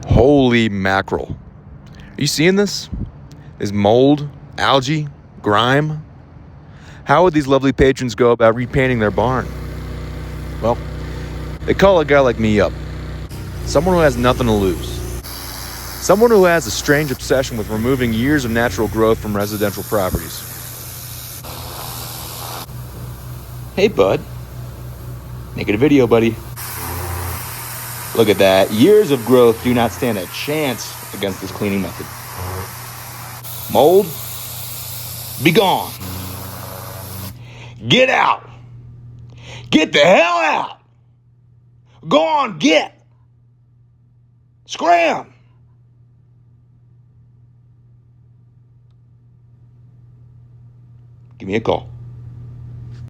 Holy mackerel. Are you seeing this? Is mold, algae, grime? How would these lovely patrons go about repainting their barn? Well, they call a guy like me up. Someone who has nothing to lose. Someone who has a strange obsession with removing years of natural growth from residential properties. Hey, bud. Making a video, buddy. Look at that. Years of growth do not stand a chance against this cleaning method. Mold, be gone. Get out. Get the hell out. Go on, get. Scram. Give me a call.